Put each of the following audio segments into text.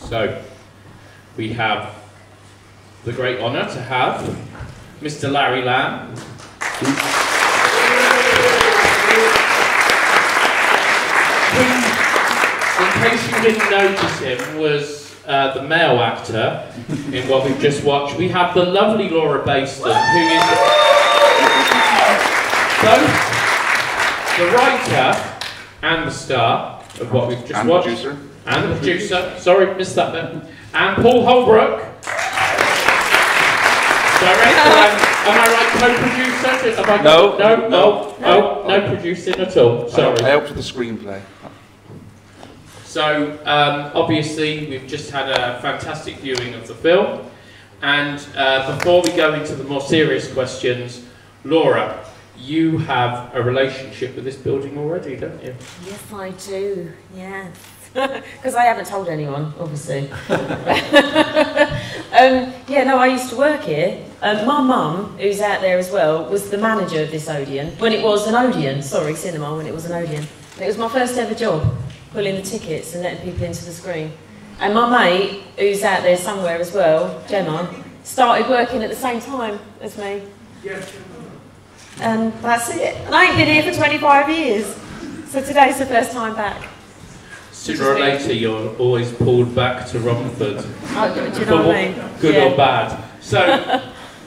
So, we have the great honour to have Mr. Larry Lamb. In case you didn't notice him, was the male actor in what we've just watched. We have the lovely Laura Bayston, who is both the writer and the star of what we've just watched. Producer. And the producer. Sorry, missed that bit. And Paul Holbrook. Director, am I right, co-producer? No producing at all. Sorry. I helped with the screenplay. So, obviously, we've just had a fantastic viewing of the film. And before we go into the more serious questions, Laura, you have a relationship with this building already, don't you? Yes, I do. Yes. Because I haven't told anyone, obviously. Yeah, no, I used to work here. My mum, who's out there as well, was the manager of this Odeon. When it was an Odeon, sorry, cinema, when it was an Odeon. And it was my first ever job, pulling the tickets and letting people into the screen. And my mate, who's out there somewhere as well, Gemma, started working at the same time as me. Yes. And that's it. And I ain't been here for 25 years. So today's the first time back. Sooner or later, you're always pulled back to Romford. Oh, do you know what I mean? Good or bad. So,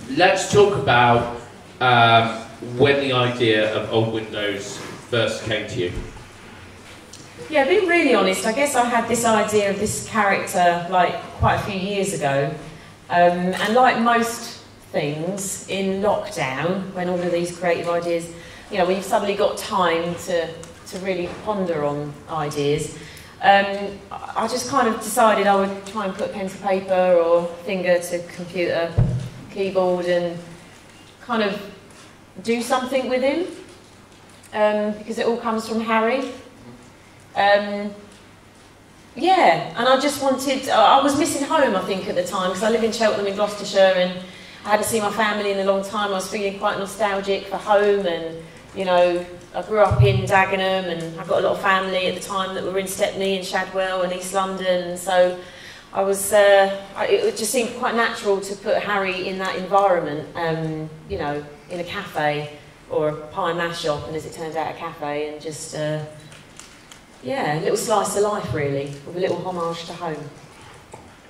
let's talk about when the idea of Old Windows first came to you. Yeah, being really honest, I guess I had this idea of this character like quite a few years ago. And like most things in lockdown, when all of these creative ideas, you know, when you've suddenly got time to really ponder on ideas, I just kind of decided I would try and put pen to paper or finger to computer keyboard and kind of do something with him, because it all comes from Harry. Yeah, and I just wanted, I was missing home, I think, at the time, because I live in Cheltenham in Gloucestershire and I hadn't seen my family in a long time. I was feeling quite nostalgic for home, and, you know, I grew up in Dagenham and I got a lot of family at the time that were in Stepney and Shadwell and East London, and so I was, it just seemed quite natural to put Harry in that environment, you know, in a cafe or a pie and mash shop, and as it turns out, a cafe, and just, yeah, a little slice of life, really, with a little homage to home.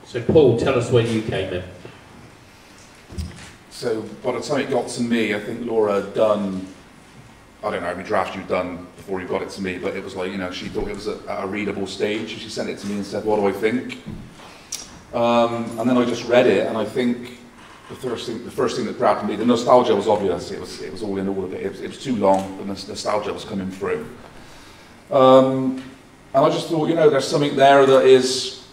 So, Paul, tell us when you came in. So by the time it got to me, I think Laura had done, I don't know how many drafts you'd done before you got it to me, but it was like, you know, she thought it was at a readable stage. She sent it to me and said, what do I think? And then I just read it, and I think the first thing that grabbed me, the nostalgia was obvious. It was all in all of it. It was too long, the nostalgia was coming through. And I just thought, you know, there's something there that is,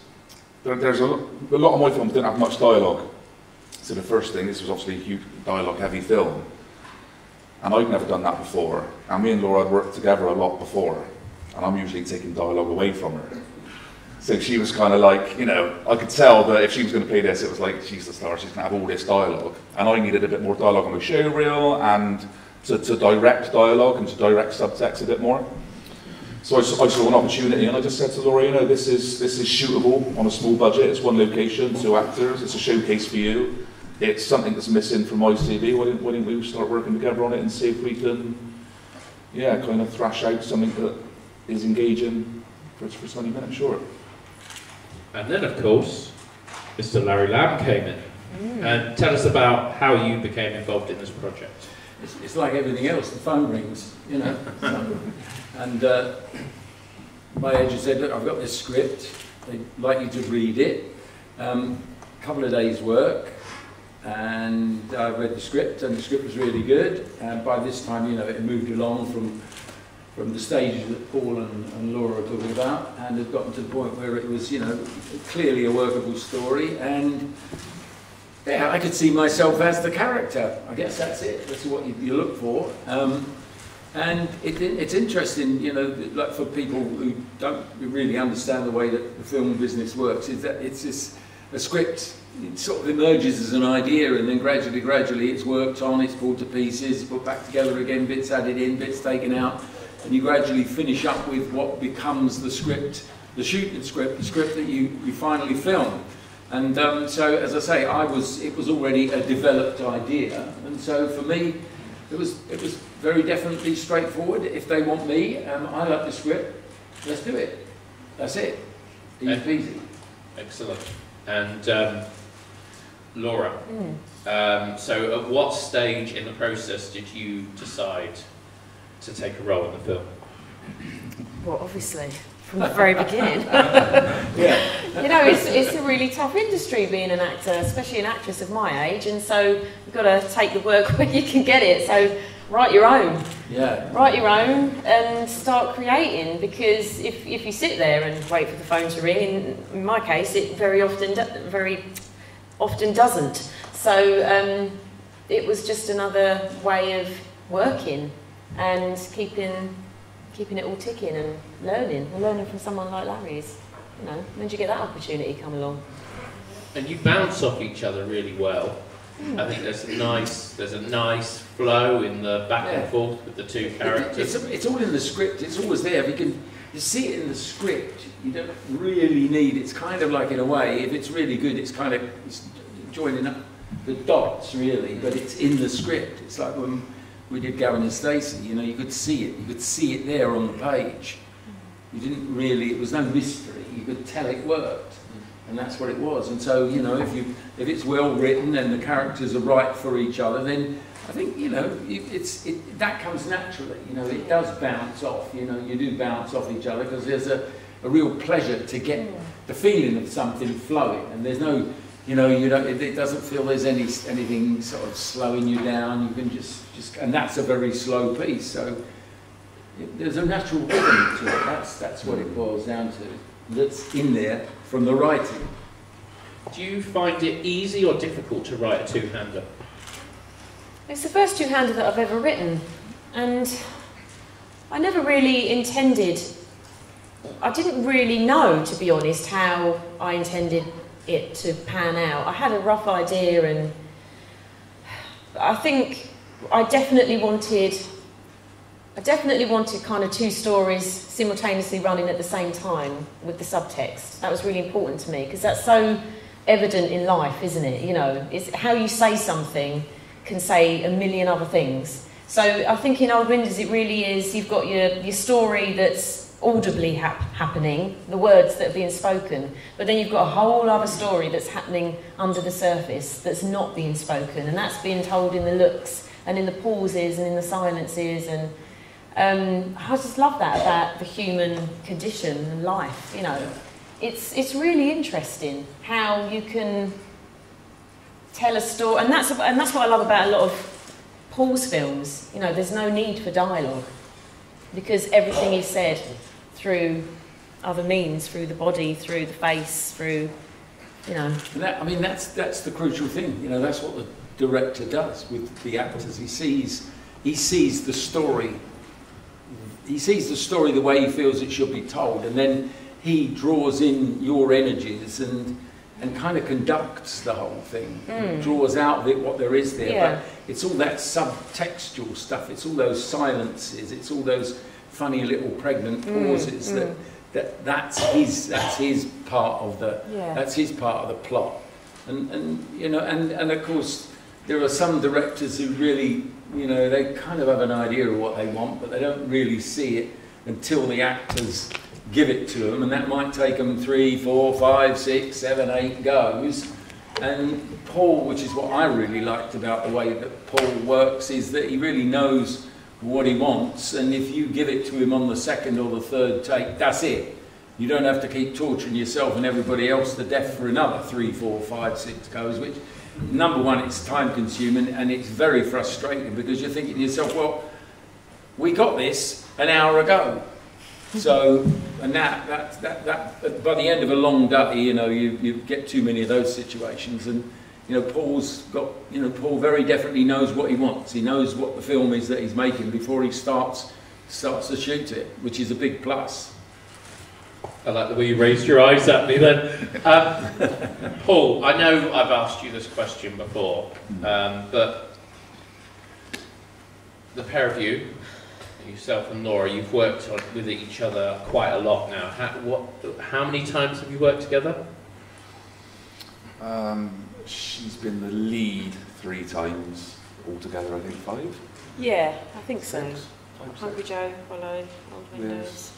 there's a lot of my films don't have much dialogue. So the first thing, this was obviously a huge dialogue-heavy film, and I'd never done that before. And me and Laura had worked together a lot before, and I'm usually taking dialogue away from her. So she was kind of like, you know, I could tell that if she was going to play this, it was like, she's the star, she's going to have all this dialogue. And I needed a bit more dialogue on my show reel, and to direct dialogue and to direct subtext a bit more. So I saw an opportunity, and I just said to Laura, you know, this is shootable on a small budget. It's one location, 2 actors. It's a showcase for you. It's something that's missing from my CV. Why didn't we start working together on it and see if we can, yeah, kind of thrash out something that is engaging for 20 minutes short. And then, of course, Mr. Larry Lamb came in. And tell us about how you became involved in this project. It's like everything else, the phone rings, you know. And my agent said, look, I've got this script, they'd like you to read it. A couple of days' work, and I read the script, and the script was really good. And by this time, you know, it had moved along from the stages that Paul and Laura were talking about, and had gotten to the point where it was, you know, clearly a workable story. And yeah, I could see myself as the character. I guess that's it. That's what you look for. And it's interesting, you know, like for people who don't really understand the way that the film business works, is that it's just a script. It sort of emerges as an idea, and then gradually it's worked on, it's pulled to pieces, put back together again, bits added in, bits taken out, and you gradually finish up with what becomes the script the shooting script, the script that you finally film. And so, as I say, it was already a developed idea, and so for me, it was very definitely straightforward. If they want me, I like the script, let's do it. That's it. Easy peasy. Excellent. And Laura, so at what stage in the process did you decide to take a role in the film? Well, obviously, from the very beginning. Yeah. You know, it's a really tough industry being an actor, especially an actress of my age, and so you've got to take the work where you can get it. So write your own. Yeah. Write your own and start creating, because if you sit there and wait for the phone to ring, in my case, it very often doesn't. So it was just another way of working and keeping it all ticking and learning from someone like Larry's. You know, when did you get that opportunity come along? And you bounce off each other really well. I think there's a nice flow in the back and forth with the two characters. It's all in the script. It's always there. You see it in the script. You don't really need. It's kind of like, in a way, if it's really good, it's joining up the dots really. But it's in the script. It's like when we did Gavin and Stacey. You know, you could see it. You could see it there on the page. You didn't really. It was no mystery. You could tell it worked. And that's what it was. And so, you know, if it's well written and the characters are right for each other, then I think, you know, that comes naturally. You know, it does bounce off. You know, you do bounce off each other because there's a real pleasure to get the feeling of something flowing. And there's no, you know, it doesn't feel there's anything sort of slowing you down. You can just, and that's a very slow piece. So there's a natural rhythm to it. That's what it boils down to. That's in there from the writing. Do you find it easy or difficult to write a two-hander? It's the first two-hander that I've ever written, and I never really intended, I didn't really know, to be honest, how I intended it to pan out. I had a rough idea, and I think I definitely wanted kind of two stories simultaneously running at the same time with the subtext. That was really important to me, because that's so evident in life, isn't it? You know, it's how you say something can say a million other things. So I think in Old Windows it really is, you've got your story that's audibly happening, the words that are being spoken, but then you've got a whole other story that's happening under the surface that's not being spoken, and that's being told in the looks and in the pauses and in the silences. And I just love that about the human condition and life. You know, it's really interesting how you can tell a story, and that's what I love about a lot of Paul's films. You know, there's no need for dialogue because everything is said through other means, through the body, through the face, through, you know. And that's the crucial thing. You know, that's what the director does with the actors. He sees the story. He sees the story the way he feels it should be told, and then he draws in your energies and kind of conducts the whole thing. Draws out of it what there is there. Yeah. But it's all that subtextual stuff. It's all those silences. It's all those funny little pregnant pauses. That's his part of the plot. And you know, and of course there are some directors who really, you know, they kind of have an idea of what they want, but they don't really see it until the actors give it to them, and that might take them 3, 4, 5, 6, 7, 8 goes. And Paul, which is what I really liked about the way that Paul works, is that he really knows what he wants, and if you give it to him on the second or the third take, that's it. You don't have to keep torturing yourself and everybody else to death for another 3, 4, 5, 6 goes, which, number one, it's time consuming and it's very frustrating because you're thinking to yourself, well, we got this an hour ago. So, and that by the end of a long day, you know, you get too many of those situations, and you know, Paul very definitely knows what he wants. He knows what the film is that he's making before he starts to shoot it, which is a big plus. I like the way you raised your eyes at me then. Paul, I know I've asked you this question before, but the pair of you, yourself and Laura, you've worked with each other quite a lot now. How many times have you worked together? She's been the lead 3 times, altogether I think 5. Yeah, I think so. 6, 5, 6. Hungry Joe, Follow, Old Windows. Yes.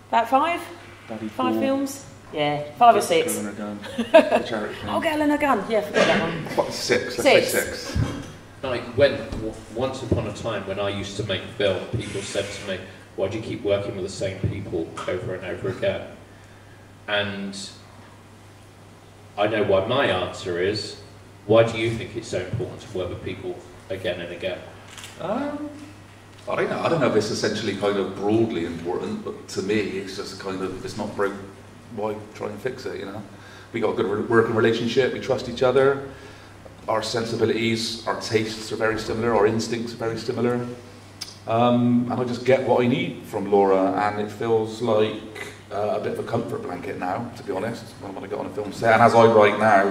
About 5? Daddy 5 Paul, films? Yeah, 5 or 6. Girl and a Gun, the charity thing. Oh, Girl and a Gun. Yeah, forget that one. 6, let's say 6. Like once upon a time when I used to make film, people said to me, why do you keep working with the same people over and over again? And I know why my answer is, why do you think it's so important to work with people again and again? I don't know if it's essentially kind of broadly important, but to me it's just kind of, if it's not broke, why try and fix it, you know? We got a good working relationship, we trust each other, our sensibilities, our tastes are very similar, our instincts are very similar. And I just get what I need from Laura, and it feels like a bit of a comfort blanket now, to be honest, when I get on a film set. And as I write now,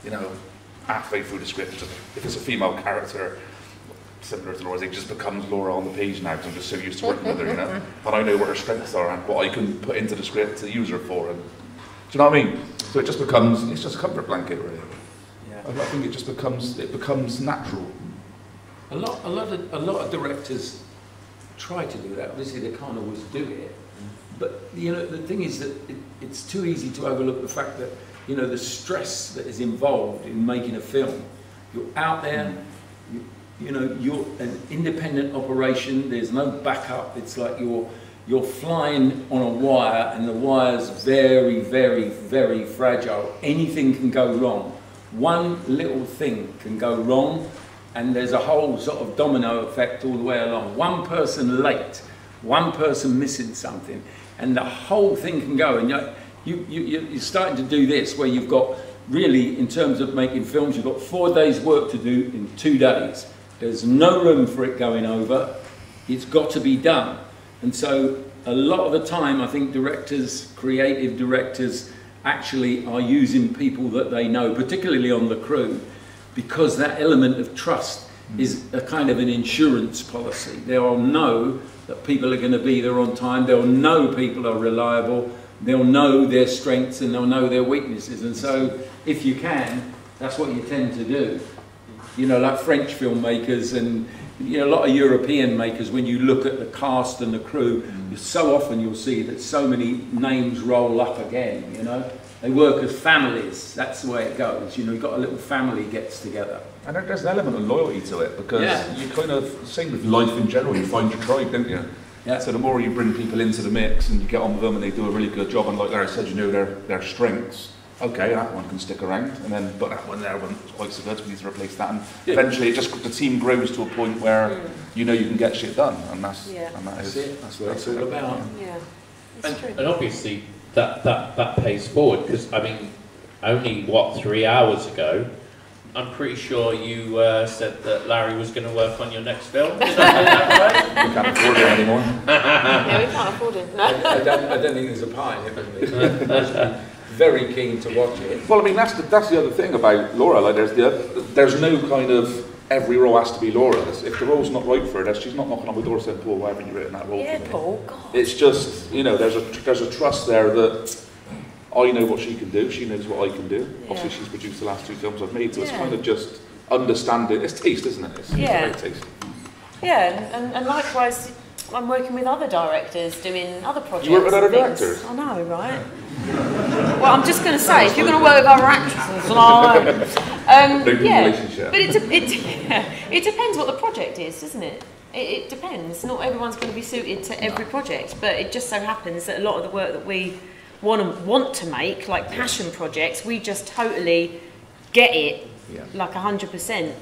you know, halfway through the script, if it's a female character, similar to Laura's, it just becomes Laura on the page now, because I'm just so used to working with her, you know. And I know what her strengths are and what I can put into the script to use her for. And, do you know what I mean? So it just becomes, it's just a comfort blanket, really. Yeah. I think it just becomes natural. A lot of directors try to do that. Obviously, they can't always do it. But you know, the thing is that it's too easy to overlook the fact that, you know, the stress that is involved in making a film. You're out there, you know, you're an independent operation. There's no backup. It's like you're flying on a wire, and the wire's very, very, very fragile. Anything can go wrong. One little thing can go wrong, and there's a whole sort of domino effect all the way along. One person late, one person missing something, and the whole thing can go. And you're starting to do this where you've got, really, in terms of making films, you've got 4 days work to do in 2 days. There's no room for it going over. It's got to be done. And so a lot of the time, I think directors, creative directors, actually are using people that they know, particularly on the crew, because that element of trust is a kind of an insurance policy. They'll know that people are going to be there on time, they'll know people are reliable, they'll know their strengths and they'll know their weaknesses. And so, if you can, that's what you tend to do. You know, like French filmmakers and, you know, a lot of European makers, when you look at the cast and the crew, so often you'll see that so many names roll up again, you know. They work as families, that's the way it goes. You know, you've got a little family gets together. And there's an element of loyalty to it, because you kind of, same with life in general, you find your tribe, don't you? Yeah. So the more you bring people into the mix and you get on with them and they do a really good job, and like Larry said, you know their strengths, okay, that one can stick around, and then, but that one there wasn't quite so good, we need to replace that. And eventually it just, the team grows to a point where you know you can get shit done, and that's what it's all about. Yeah, it's true. And obviously that pays forward, because I mean, only what, 3 hours ago, I'm pretty sure you said that Larry was going to work on your next film. Is that right? We can't afford it anymore. Yeah, we can't afford it. No. I don't think there's a pie in it. Very keen to watch it. Well, I mean, that's the other thing about Laura. Like, there's no kind of every role has to be Laura's. If the role's not right for her, she's not knocking on my door saying, "Paul, why haven't you written that role for me?" Paul, God. It's just, you know, there's a trust there that I know what she can do, she knows what I can do. Yeah. Obviously, she's produced the last 2 films I've made, so it's kind of just understanding. It's taste, isn't it? It's great taste. Yeah, and likewise, I'm working with other directors doing other projects. You work with other and things. directors? I know, right? Well, I'm just going to say, if you're going to work with other actors, Relationship. but it depends what the project is, doesn't it? It depends. Not everyone's going to be suited to every project, but it just so happens that a lot of the work that we want to make, like passion projects, we just totally get it, like 100%.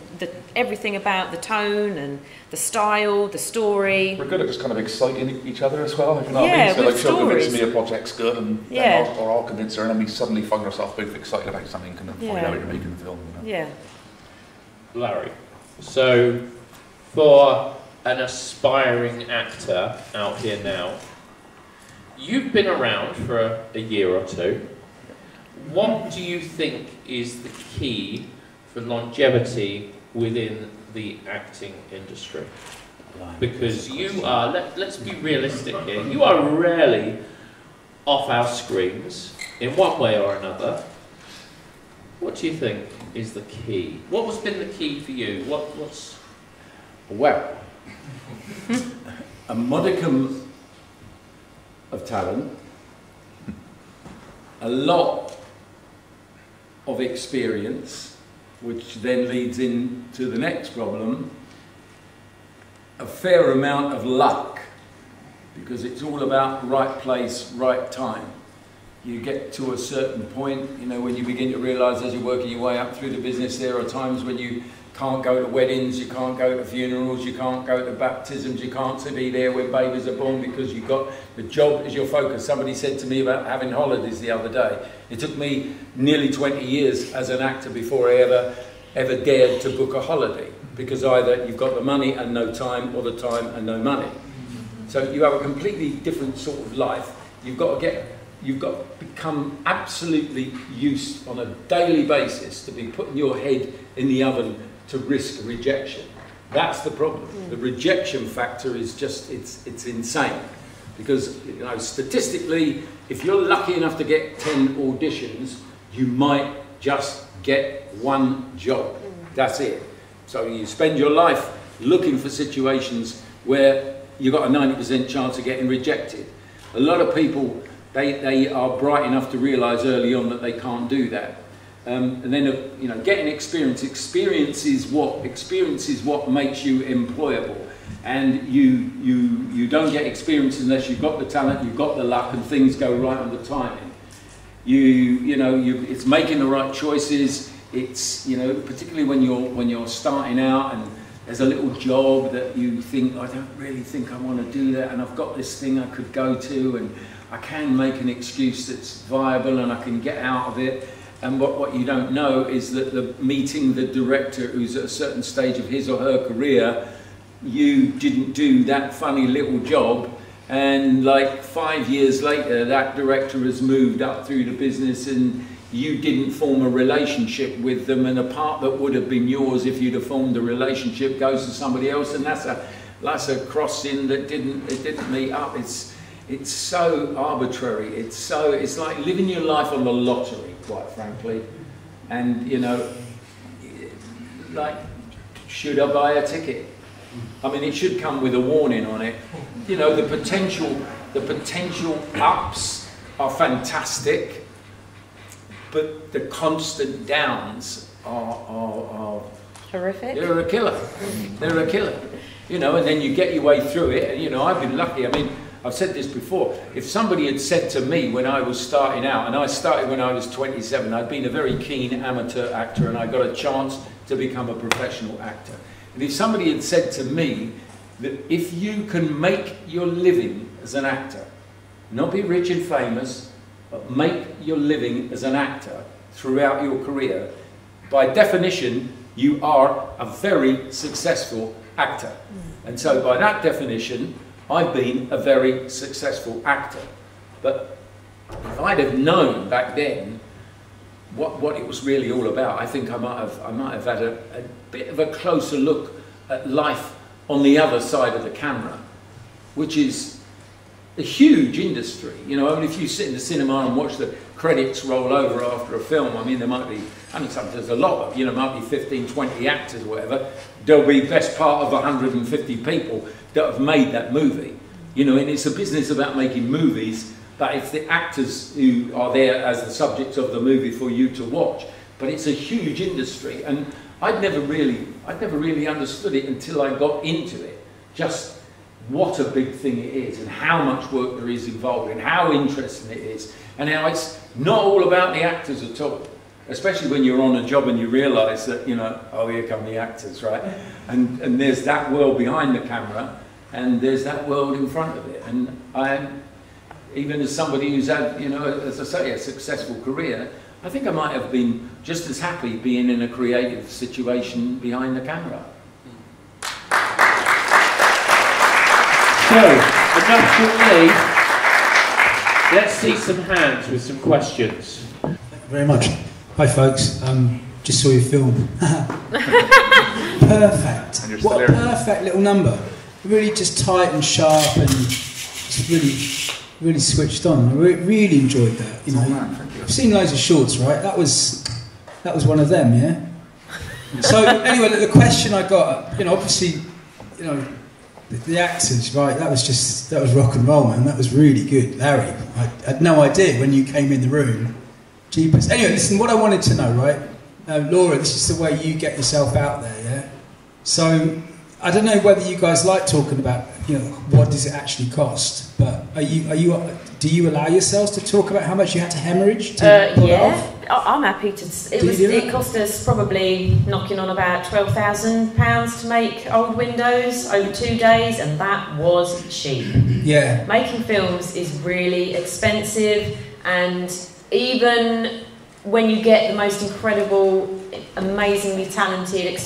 Everything about the tone and the style, the story. We're good at just kind of exciting each other as well, if you know what I Yeah, mean? So like, with she'll convince stories. me a project's good, and then I'll convince her, and then we suddenly find ourselves both excited about something, and then find out you're making the film. You know? Yeah. Larry, so for an aspiring actor out here now, you've been around for a year or 2. What do you think is the key for longevity within the acting industry? Because you are, let's be realistic here, you are rarely off our screens in one way or another. What do you think is the key? What has been the key for you? What's... Well, a modicum of talent, a lot of experience, which then leads into the next problem, a fair amount of luck, because it's all about right place, right time. You get to a certain point, you know, when you begin to realise as you're working your way up through the business, there are times when you can't go to weddings, you can't go to funerals, you can't go to baptisms, you can't be there when babies are born because you've got the job as your focus. Somebody said to me about having holidays the other day. It took me nearly 20 years as an actor before I ever dared to book a holiday, because either you've got the money and no time, or the time and no money. So you have a completely different sort of life. You've got to become absolutely used on a daily basis to be putting your head in the oven to risk rejection. That's the problem. The rejection factor is just, it's insane. Because, you know, statistically, if you're lucky enough to get 10 auditions, you might just get one job. That's it. So you spend your life looking for situations where you've got a 90% chance of getting rejected. A lot of people, they are bright enough to realise early on that they can't do that. And then, you know, getting experience. Experience is what makes you employable. And you don't get experience unless you've got the talent, you've got the luck, and things go right on the timing. It's making the right choices. It's, you know, particularly when you're starting out and there's a little job that you think, I don't really think I want to do that, and I've got this thing I could go to, and I can make an excuse that's viable and I can get out of it. And what you don't know is that meeting the director who's at a certain stage of his or her career, you didn't do that funny little job, and like 5 years later that director has moved up through the business and you didn't form a relationship with them, and a part that would have been yours if you'd have formed a relationship goes to somebody else, and that's a crossing that didn't meet up. It's so arbitrary. It's like living your life on the lottery, quite frankly. And, you know, like, should I buy a ticket? I mean, it should come with a warning on it. You know, the potential ups are fantastic, but the constant downs are horrific. They're a killer. They're a killer. You know, and then you get your way through it. And, you know, I've been lucky. I mean, I've said this before. If somebody had said to me when I was starting out, and I started when I was 27, I'd been a very keen amateur actor, and I got a chance to become a professional actor. And if somebody had said to me that if you can make your living as an actor, not be rich and famous, but make your living as an actor throughout your career, by definition, you are a very successful actor. And so by that definition, I've been a very successful actor. But if I'd have known back then what it was really all about, I think I might have had a bit of a closer look at life on the other side of the camera, which is a huge industry. You know, I mean, if you sit in the cinema and watch the credits roll over after a film, I mean, there might be, I mean, sometimes there's a lot of, you know, might be 15, 20 actors or whatever. There'll be best part of 150 people that have made that movie. You know, and it's a business about making movies, but it's the actors who are there as the subjects of the movie for you to watch. But it's a huge industry, and I'd never really understood it until I got into it. Just what a big thing it is, and how much work there is involved, and how interesting it is, and how it's not all about the actors at all. Especially when you're on a job and you realise that, you know, oh, here come the actors, right? And there's that world behind the camera, and there's that world in front of it. And even as somebody who's had, you know, as I say, a successful career, I think I might have been just as happy being in a creative situation behind the camera. So, enough from me. Let's see some hands with some questions. Thank you very much. Hi folks, just saw your film. Perfect. What a perfect little number. really just tight and sharp and just really switched on. I really enjoyed that. You know, I've seen loads of shorts, right? That was one of them, yeah. So anyway, the question I got, you know, obviously, you know, the actors, right? That was rock and roll, man. That was really good, Larry. I had no idea when you came in the room. Jeepers. Anyway, listen. What I wanted to know, right, Laura, this is the way you get yourself out there, yeah. So I don't know whether you guys like talking about, you know, what does it actually cost, but do you allow yourselves to talk about how much you had to hemorrhage to pull it off? I'm happy to. It cost us probably knocking on about £12,000 to make Old Windows over 2 days, and that was cheap. Yeah. Making films is really expensive, and even when you get the most incredible, amazingly talented,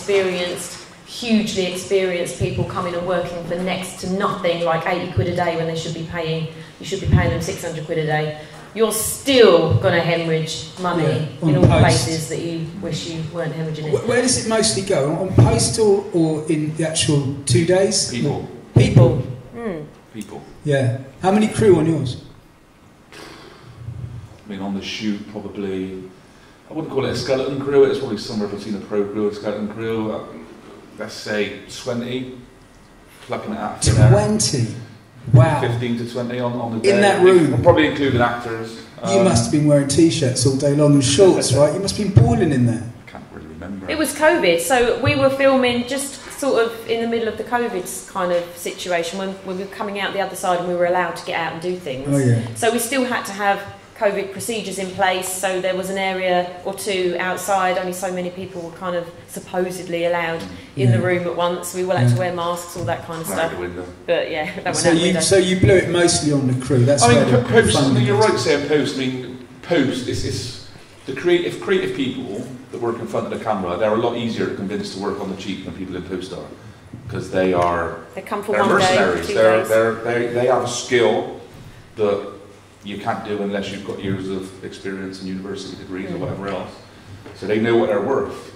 hugely experienced people coming and working for next to nothing, like 80 quid a day when you should be paying them 600 quid a day, you're still going to hemorrhage money in all places that you wish you weren't hemorrhaging it. Where does it mostly go? On post or in the actual 2 days? People. People. People. Yeah. How many crew on yours? I mean, on the shoot, probably, I wouldn't call it a skeleton crew, it's probably somewhere between a pro crew and a skeleton crew. Let's say 20, plucking it out. 20? Wow. 15 to 20 on the day. In that room? Probably including actors. You must have been wearing t-shirts all day long and shorts, right? You must have been boiling in there. I can't really remember. It was COVID, so we were filming just sort of in the middle of the COVID kind of situation when we were coming out the other side and we were allowed to get out and do things. Oh, yeah. So we still had to have COVID procedures in place, so there was an area or two outside, only so many people were kind of supposedly allowed in the room at once. We all had to wear masks, all that kind of stuff. But yeah, that went out the window. So you blew it mostly on the crew. That's I mean, where post, I mean, you're right saying post. I mean, post is the creative people that work in front of the camera. They're a lot easier to convince to work on the cheap than people in post are, because they come for they're 1 day, mercenaries. 2 days. They have a skill that you can't do unless you've got years of experience and university degrees or whatever else. So they know what they're worth.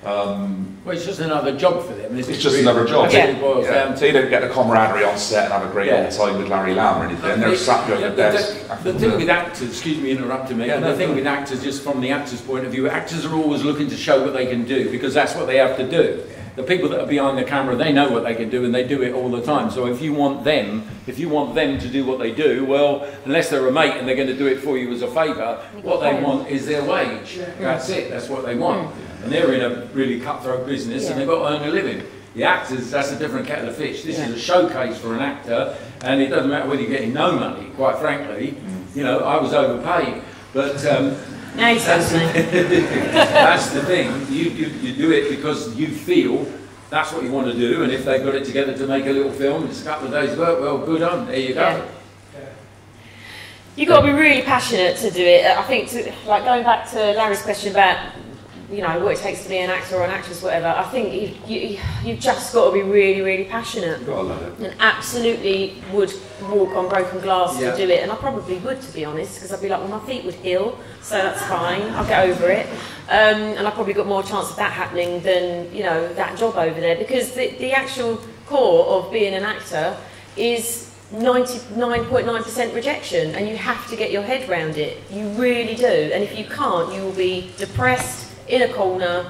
Well, it's just another job for them. It's just another job. Yeah. They don't get the camaraderie on set and have a great old time with Larry Lamb or anything. They're sat behind the desk. The thing with actors, excuse me interrupting me, the thing with actors, just from the actor's point of view, actors are always looking to show what they can do because that's what they have to do. The people that are behind the camera, they know what they can do and they do it all the time. So if you want them to do what they do, well, unless they're a mate and they're going to do it for you as a favour, what they want is their wage. That's it, that's what they want. And they're in a really cutthroat business and they've got to earn a living. The actors, that's a different kettle of fish. This is a showcase for an actor, and it doesn't matter whether you're getting no money, quite frankly. You know, I was overpaid, but No, that's the thing. You do it because you feel that's what you want to do, and if they've got it together to make a little film, it's a couple of days' work, well, good on, there you go. Yeah. You've got to be really passionate to do it. I think, like going back to Larry's question about, you know, what it takes to be an actor or an actress, whatever, I think you've just got to be really, really passionate. You've got to love it. And absolutely would walk on broken glass to do it. And I probably would, to be honest, because I'd be like, well, my feet would heal, so that's fine, I'll get over it. And I probably got more chance of that happening than, you know, that job over there. Because the actual core of being an actor is 99.9% rejection, and you have to get your head around it. You really do. And if you can't, you will be depressed, in a corner,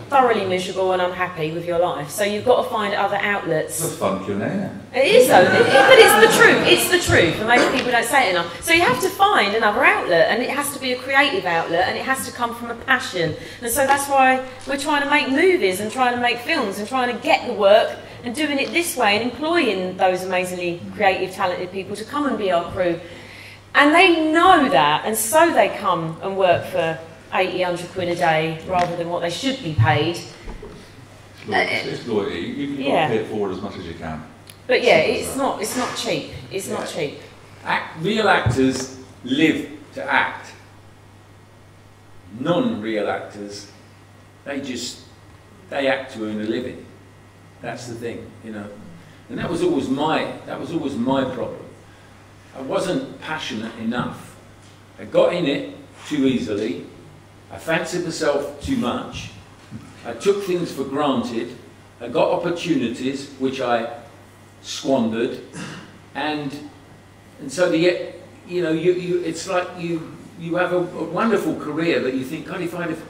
thoroughly miserable and unhappy with your life. So you've got to find other outlets. It's a fun Q&A. It is though, but it's the truth. It's the truth, and most people don't say it enough. So you have to find another outlet, and it has to be a creative outlet, and it has to come from a passion. And so that's why we're trying to make movies and trying to make films and trying to get the work and doing it this way and employing those amazingly creative, talented people to come and be our crew. And they know that, and so they come and work for 80, 100 quid a day rather than what they should be paid. It's loyalty. You've got to pay it forward as much as you can. But yeah, it's not cheap. It's not cheap. Real actors live to act. Non-real actors, they act to earn a living. That's the thing, you know. And that was always my problem. I wasn't passionate enough. I got in it too easily. I fancied myself too much. I took things for granted. I got opportunities which I squandered, and so it's like you have a wonderful career that you think, God, if I'd have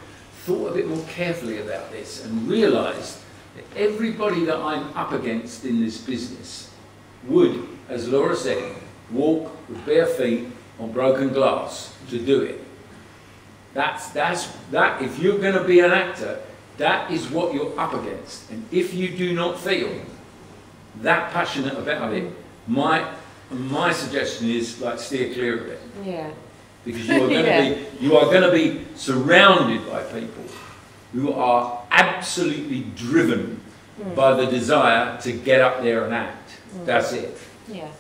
thought a bit more carefully about this and realised that everybody that I'm up against in this business would, as Laura said, walk with bare feet on broken glass to do it. That. If you're going to be an actor, that is what you're up against. And if you do not feel that passionate about it, my suggestion is like steer clear of it. Yeah. Because you are going to be surrounded by people who are absolutely driven by the desire to get up there and act. That's it. Yeah.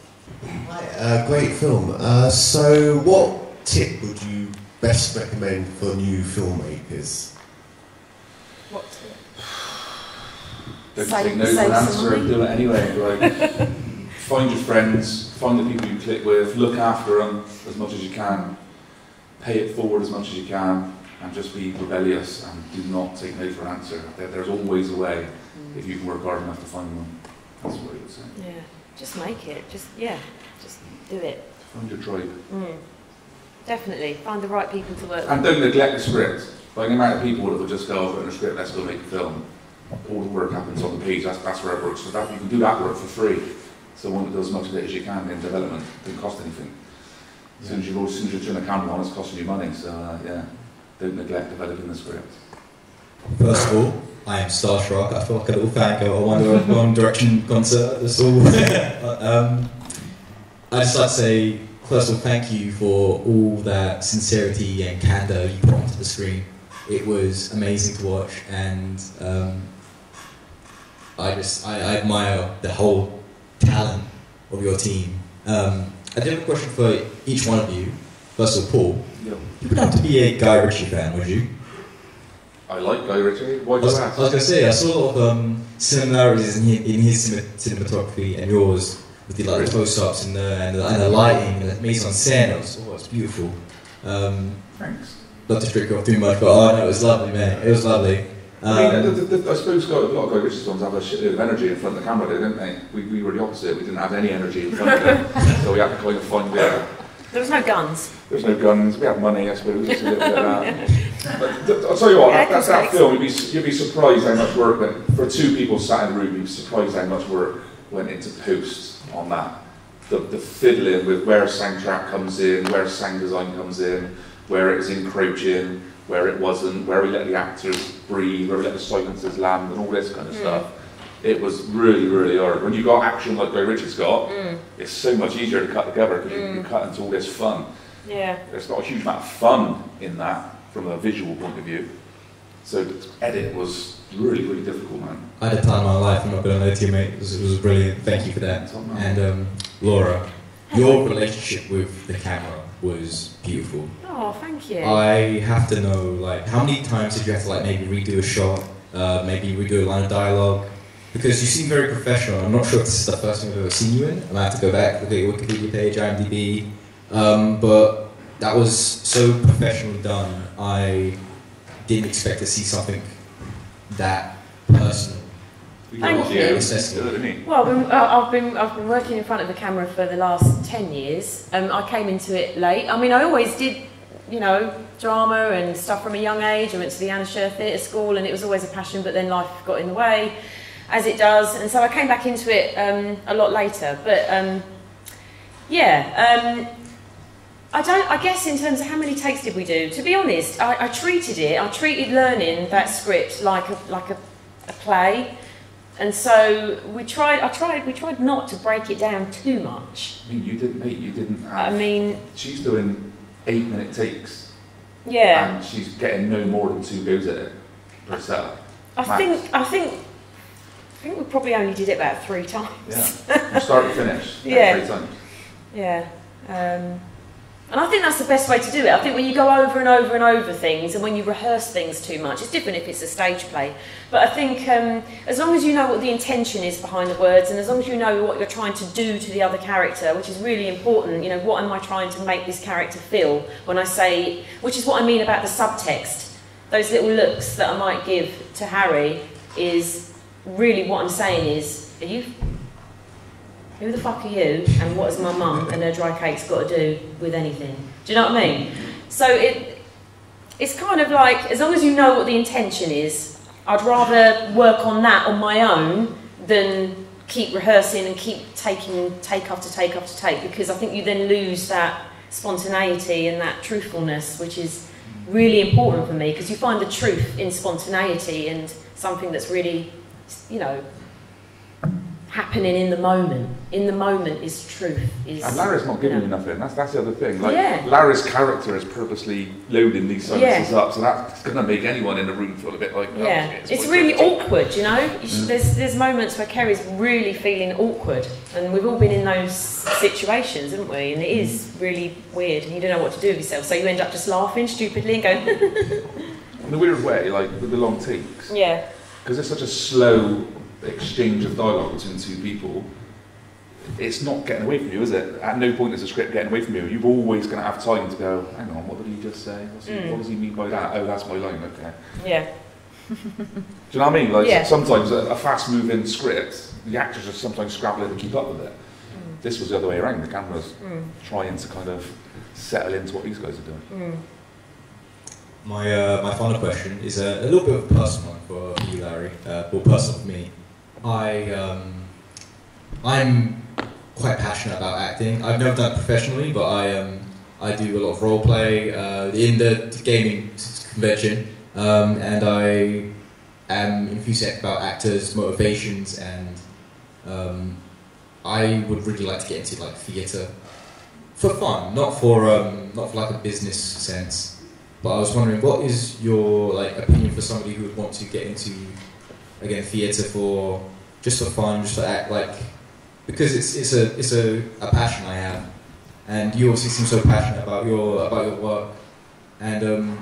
Hi, great film. So what tip would you best recommend for new filmmakers? What tip? Don't take no for an answer and do it anyway. Like, find your friends, find the people you click with, look after them as much as you can, pay it forward as much as you can, and just be rebellious and do not take no for an answer. There's always a way if you can work hard enough to find one. That's what I would say. Yeah, just make it. Just do it. Find your tribe. Definitely. Find the right people to work with. And don't neglect the script. Like the amount of people that will just go over in a script, let's go make a film. All the work happens on the page, that's where it works. So that, you can do that work for free. So one that does as much of it as you can in development, it doesn't cost anything. As soon as you turn the camera on, it's costing you money. So yeah, don't neglect developing the script. First of all, I am starstruck. I feel like a little fangirl. I wonder if One Direction concert. That's all. I'd just like to say, first of all, thank you for all that sincerity and candour you put onto the screen. It was amazing to watch, and I admire the whole talent of your team. I do have a question for each one of you. First of all, Paul, you would have to be a Guy Ritchie fan, would you? I like Guy Ritchie. Why do you ask? I was going to say, I saw a lot of similarities in his cinematography and yours, with the like close-ups and the lighting and the mise en scène. It's beautiful. Thanks. Not to trick you off too much, but no, it was lovely, man. It was lovely. I suppose a lot of Guy Ritchie's films have a shitload of energy in front of the camera, didn't they? We were the opposite. We didn't have any energy in front of them, so we had to kind of find the. There was no guns. There was no guns. We had money, I suppose. Just a little bit of that. But I'll tell you what. That film. You'd be surprised how much work went for two people sat in the room. You'd be surprised how much work went into post on that. The fiddling with where sound track comes in, where sound design comes in, where it was encroaching, where it wasn't, where we let the actors breathe, where we let the silences land, and all this kind of stuff. It was really, really hard. When you got action like Guy Ritchie's got, it's so much easier to cut together because you cut into all this fun. Yeah. There's not a huge amount of fun in that from a visual point of view. So the edit was really, really difficult, man. I had a time of my life, I'm not going to lie to you, mate. It was brilliant. Thank you for that. And Laura, your relationship with the camera was beautiful. Oh, thank you. I have to know, like, how many times did you have to, like, maybe redo a shot, maybe redo a line of dialogue? Because you seem very professional. I'm not sure if this is the first thing I've ever seen you in. I might have to go back, look at your Wikipedia page, IMDb. But that was so professionally done. I didn't expect to see something that personal. Thank you. Well, I've been working in front of the camera for the last 10 years. I came into it late. I mean, I always did, you know, drama and stuff from a young age. I went to the Anna Scher Theatre School, and it was always a passion. But then life got in the way, as it does, and so I came back into it a lot later. But I guess in terms of how many takes did we do? To be honest, I treated learning that script like a play. And so we tried not to break it down too much. I mean, you didn't have, I mean, she's doing 8-minute takes. Yeah. And she's getting no more than 2 goes at it per set. I think we probably only did it about 3 times. Yeah. From start to finish. Yeah. 3 times. Yeah. And I think that's the best way to do it. I think when you go over and over and over things, and when you rehearse things too much, it's different if it's a stage play. But I think as long as you know what the intention is behind the words, and as long as you know what you're trying to do to the other character, which is really important, you know, what am I trying to make this character feel when I say, which is what I mean about the subtext. Those little looks that I might give to Harry is really what I'm saying is, are you who the fuck are you, and what has my mum and her dry cakes got to do with anything? Do you know what I mean? So it's kind of like, as long as you know what the intention is, I'd rather work on that on my own than keep rehearsing and keep taking take after take after take, because I think you then lose that spontaneity and that truthfulness, which is really important for me, because you find the truth in spontaneity and something that's really, you know, happening in the moment. In the moment is truth. And Larry's not giving you nothing. That's the other thing. Like, yeah. Larry's character is purposely loading these silences up, so that's going to make anyone in the room feel a bit like, oh, yeah, it's really awkward, you know. There's moments where Kerry's really feeling awkward, and we've all been in those situations, haven't we? And it is really weird, and you don't know what to do with yourself, so you end up just laughing stupidly and going. In a weird way, like with the long takes. Yeah. Because it's such a slow exchange of dialogue between two people, it's not getting away from you, is it? At no point is the script getting away from you. You're always going to have time to go, hang on, what did he just say? What does he mean by that? Oh, that's my line, okay. Yeah. Do you know what I mean? Like sometimes a fast-moving script, the actors are sometimes scrabbling to keep up with it. This was the other way around. The camera's trying to kind of settle into what these guys are doing. My final question is a little bit of a personal one for you, Larry, or personal for me. I'm quite passionate about acting. I've never done it professionally, but I do a lot of role play in the gaming convention, and I am enthusiastic about actors' motivations, and I would really like to get into like theatre for fun, not for like a business sense. But I was wondering, what is your like opinion for somebody who would want to get into, again, theatre for just for fun, just to act like, because it's a passion I have, and you obviously seem so passionate about your work, and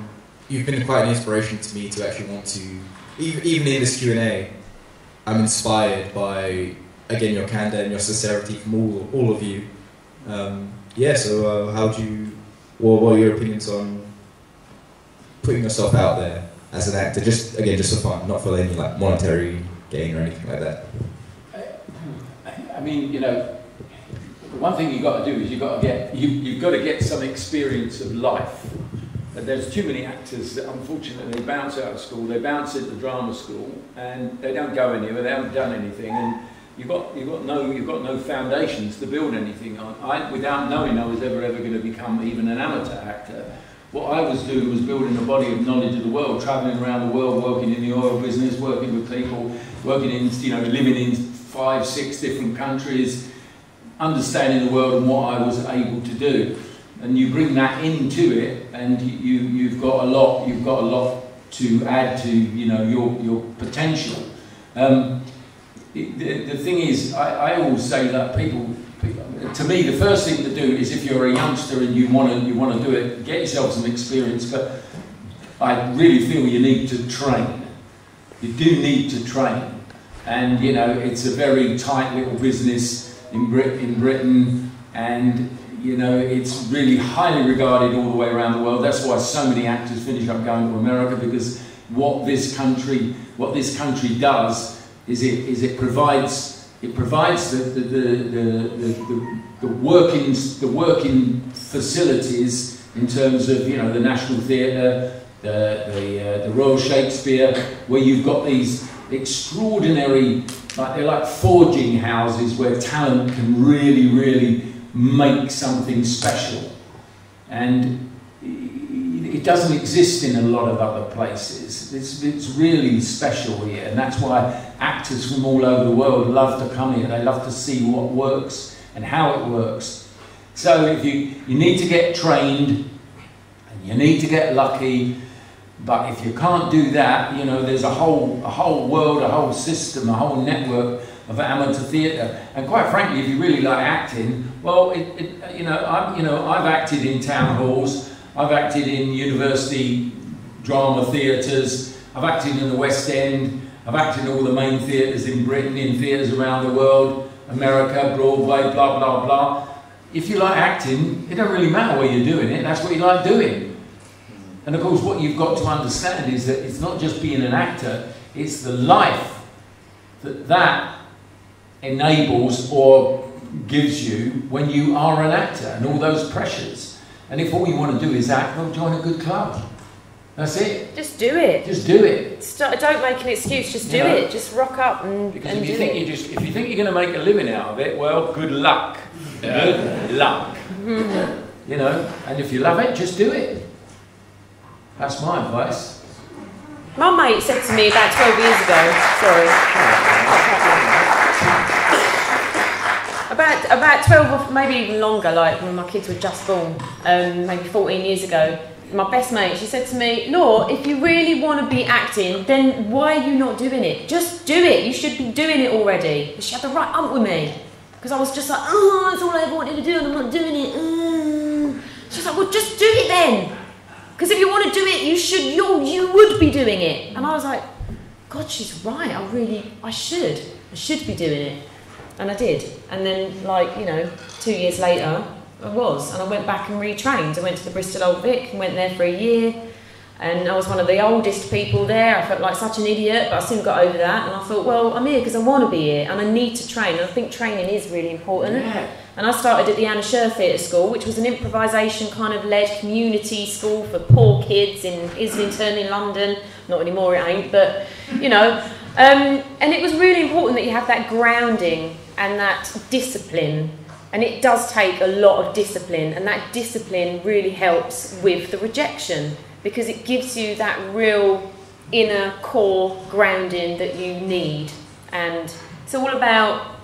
you've been quite an inspiration to me to actually want to, even in this Q&A, I'm inspired by, again, your candour and your sincerity from all of you. So how do you, what are your opinions on putting yourself out there as an actor, just for fun, not for any like monetary gain or anything like that? I mean, you know, the one thing you've got to do is you've got to get some experience of life. And there's too many actors that unfortunately bounce out of school, they bounce into drama school, and they don't go anywhere, they haven't done anything, and you've got no foundations to build anything on. Without knowing I was ever going to become even an amateur actor, what I was doing was building a body of knowledge of the world, travelling around the world, working in the oil business, working with people, working in, you know, living in 5, 6 different countries, understanding the world and what I was able to do. And you bring that into it, and you've got a lot to add to, you know, your potential. The thing is, I always say that people, to me, the first thing to do is, if you're a youngster and you want to do it, get yourself some experience. But I really feel you need to train. You do need to train, and you know, it's a very tight little business in Britain, and you know, it's really highly regarded all the way around the world. That's why so many actors finish up going to America, because what this country does is it provides the working facilities in terms of, you know, the National Theatre, the Royal Shakespeare, where you've got these extraordinary, they're like forging houses where talent can really make something special, and it doesn't exist in a lot of other places. It's really special here, and that's why actors from all over the world love to come here. They love to see what works and how it works. So if you need to get trained, and you need to get lucky, but if you can't do that, you know, there's a whole world, a whole system, a whole network of amateur theatre. And quite frankly, if you really like acting, well, I've acted in town halls, I've acted in university drama theatres, I've acted in the West End, I've acted in all the main theatres in Britain, in theatres around the world, America, Broadway, blah, blah, blah. If you like acting, it don't really matter where you're doing it, that's what you like doing. And of course, what you've got to understand is that it's not just being an actor, it's the life that enables or gives you when you are an actor and all those pressures. And if all you want to do is act, well, join a good club. That's it. Just do it. Just do it. Don't make an excuse. Just do it. Just rock up and because and if you do think it. if you think you're going to make a living out of it, well, good luck. Good luck. You know, and if you love it, just do it. That's my advice. My mate said to me about 12 years ago. Sorry. About 12 or maybe even longer, like when my kids were just born, maybe 14 years ago. My best mate, she said to me, Law, if you really want to be acting, then why are you not doing it? Just do it. You should be doing it already. She had the right ump with me. Because I was just like, oh, that's all I ever wanted to do and I'm not doing it. She's like, well, just do it then. Because if you want to do it, you would be doing it. And I was like, God, she's right. I should be doing it. And I did. And then, like, 2 years later, I was. And I went back and retrained. I went to the Bristol Old Vic and went there for a year. And I was one of the oldest people there. I felt like such an idiot, but I soon got over that. And I thought, well, I'm here because I want to be here and I need to train. And I think training is really important. Yeah. And I started at the Anna Scher Theatre School, which was an improvisation kind of led community school for poor kids in Islington in London. Not anymore, it ain't, but, and it was really important that you have that grounding and that discipline. And it does take a lot of discipline, and that discipline really helps with the rejection because it gives you that real inner core grounding that you need. And it's all about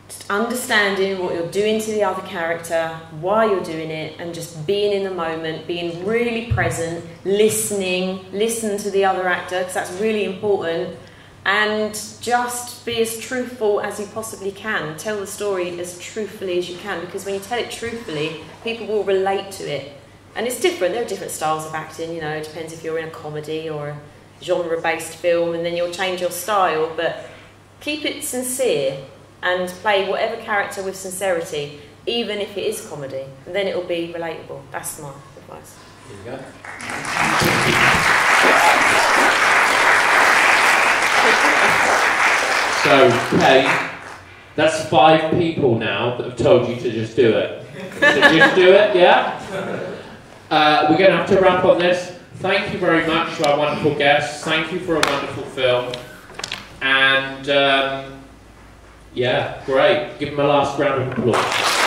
just understanding what you're doing to the other character, why you're doing it, and just being in the moment, being really present, listen to the other actor, because that's really important. And just be as truthful as you possibly can. Tell the story as truthfully as you can, because when you tell it truthfully, people will relate to it. And it's different. There are different styles of acting, it depends if you're in a comedy or a genre-based film, and then you'll change your style, but keep it sincere and play whatever character with sincerity, even if it is comedy, and then it'll be relatable. That's my advice. There you go. So, Kate, that's 5 people now that have told you to just do it. So just do it, yeah? We're going to have to wrap on this. Thank you very much to our wonderful guests. Thank you for a wonderful film. And, yeah, great. Give them a last round of applause.